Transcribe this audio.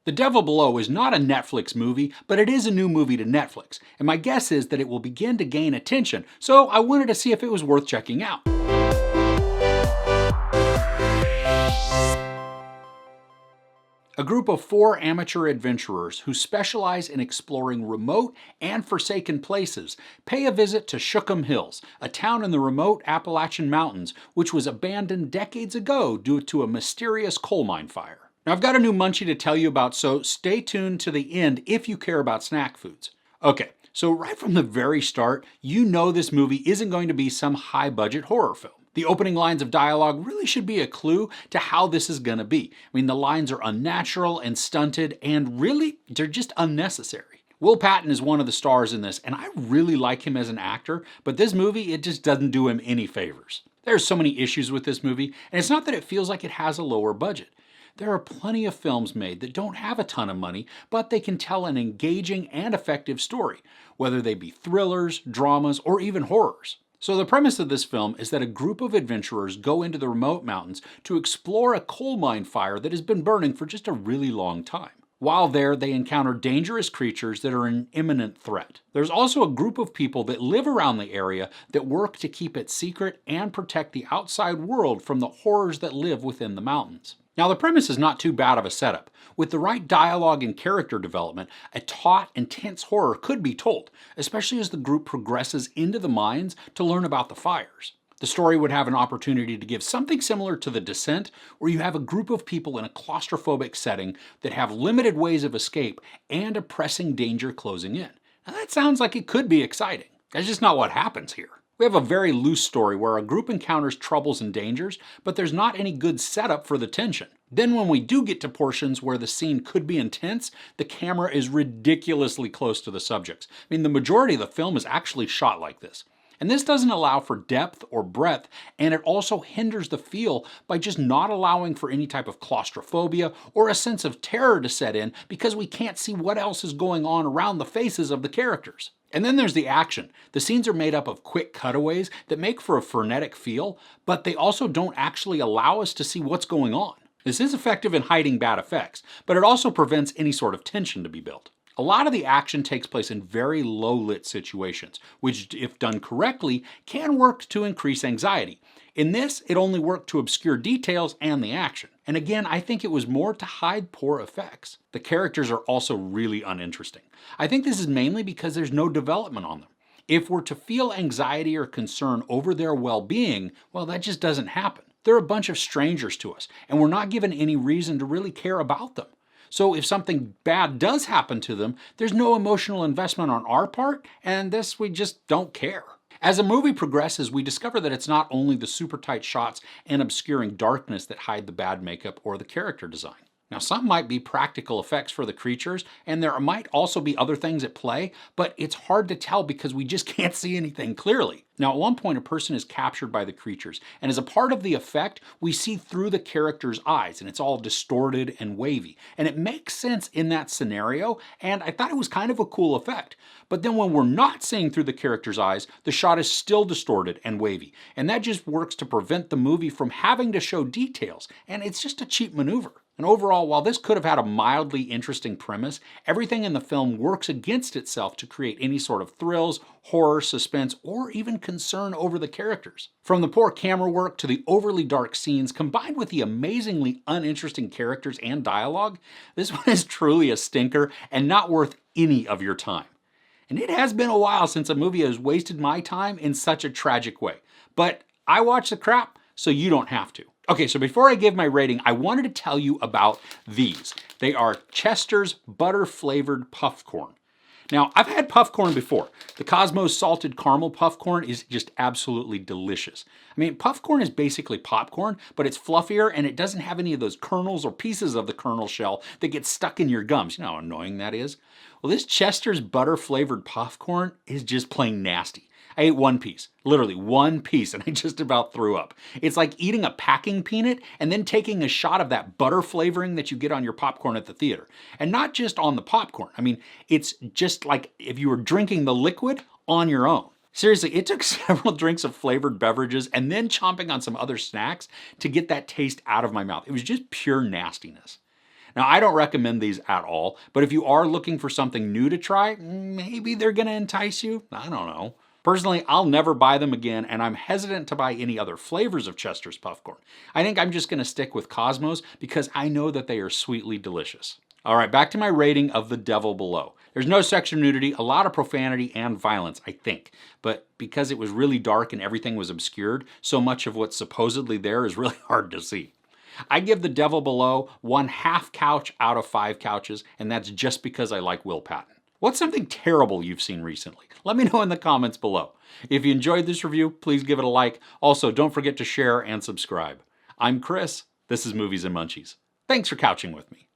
The Devil Below is not a Netflix movie, but it is a new movie to Netflix, and my guess is that it will begin to gain attention, so I wanted to see if it was worth checking out. A group of 4 amateur adventurers who specialize in exploring remote and forsaken places pay a visit to Shookum Hills, a town in the remote Appalachian Mountains which was abandoned decades ago due to a mysterious coal mine fire. Now I've got a new Munchie to tell you about, so stay tuned to the end if you care about snack foods. Okay, so right from the very start, you know this movie isn't going to be some high-budget horror film. The opening lines of dialogue really should be a clue to how this is going to be. I mean, the lines are unnatural and stunted, and really, they're just unnecessary. Will Patton is one of the stars in this, and I really like him as an actor, but this movie, it just doesn't do him any favors. There's so many issues with this movie, and it's not that it feels like it has a lower budget. There are plenty of films made that don't have a ton of money, but they can tell an engaging and effective story, whether they be thrillers, dramas, or even horrors. So the premise of this film is that a group of adventurers go into the remote mountains to explore a coal mine fire that has been burning for just a really long time. While there, they encounter dangerous creatures that are an imminent threat. There's also a group of people that live around the area that work to keep it secret and protect the outside world from the horrors that live within the mountains. Now the premise is not too bad of a setup. With the right dialogue and character development, a taut, intense horror could be told, especially as the group progresses into the mines to learn about the fires. The story would have an opportunity to give something similar to The Descent, where you have a group of people in a claustrophobic setting that have limited ways of escape and a pressing danger closing in. Now that sounds like it could be exciting. That's just not what happens here. We have a very loose story where a group encounters troubles and dangers, but there's not any good setup for the tension. Then when we do get to portions where the scene could be intense, the camera is ridiculously close to the subjects. I mean, the majority of the film is actually shot like this. And this doesn't allow for depth or breadth, and it also hinders the feel by just not allowing for any type of claustrophobia or a sense of terror to set in because we can't see what else is going on around the faces of the characters. And then there's the action. The scenes are made up of quick cutaways that make for a frenetic feel, but they also don't actually allow us to see what's going on. This is effective in hiding bad effects, but it also prevents any sort of tension to be built. A lot of the action takes place in very low-lit situations, which, if done correctly, can work to increase anxiety. In this, it only worked to obscure details and the action. And again, I think it was more to hide poor effects. The characters are also really uninteresting. I think this is mainly because there's no development on them. If we're to feel anxiety or concern over their well-being, well, that just doesn't happen. They're a bunch of strangers to us, and we're not given any reason to really care about them. So if something bad does happen to them, there's no emotional investment on our part, and thus we just don't care. As the movie progresses, we discover that it's not only the super tight shots and obscuring darkness that hide the bad makeup or the character design. Now, some might be practical effects for the creatures, and there might also be other things at play, but it's hard to tell because we just can't see anything clearly. Now, at one point, a person is captured by the creatures, and as a part of the effect, we see through the character's eyes, and it's all distorted and wavy. And it makes sense in that scenario, and I thought it was kind of a cool effect. But then when we're not seeing through the character's eyes, the shot is still distorted and wavy, and that just works to prevent the movie from having to show details, and it's just a cheap maneuver. And overall, while this could have had a mildly interesting premise, everything in the film works against itself to create any sort of thrills, horror, suspense, or even concern over the characters. From the poor camera work to the overly dark scenes, combined with the amazingly uninteresting characters and dialogue, this one is truly a stinker and not worth any of your time. And it has been a while since a movie has wasted my time in such a tragic way. But I watch the crap, so you don't have to. Okay, so before I give my rating, I wanted to tell you about these. They are Chester's butter-flavored puff corn. Now, I've had puff corn before. The Cosmos salted caramel puff corn is just absolutely delicious. I mean, puff corn is basically popcorn, but it's fluffier and it doesn't have any of those kernels or pieces of the kernel shell that get stuck in your gums. You know how annoying that is? Well, this Chester's butter-flavored puff corn is just plain nasty. I ate one piece, literally one piece, and I just about threw up. It's like eating a packing peanut and then taking a shot of that butter flavoring that you get on your popcorn at the theater. And not just on the popcorn. I mean, it's just like if you were drinking the liquid on your own. Seriously, it took several drinks of flavored beverages and then chomping on some other snacks to get that taste out of my mouth. It was just pure nastiness. Now, I don't recommend these at all, but if you are looking for something new to try, maybe they're gonna entice you. I don't know. Personally, I'll never buy them again, and I'm hesitant to buy any other flavors of Chester's Puffcorn. I think I'm just gonna stick with Cosmos because I know that they are sweetly delicious. All right, back to my rating of The Devil Below. There's no sexual nudity, a lot of profanity and violence, I think. But because it was really dark and everything was obscured, so much of what's supposedly there is really hard to see. I give The Devil Below 1/2 couch out of 5 couches, and that's just because I like Will Patton. What's something terrible you've seen recently? Let me know in the comments below. If you enjoyed this review, please give it a like. Also, don't forget to share and subscribe. I'm Chris. This is Movies and Munchies. Thanks for couching with me.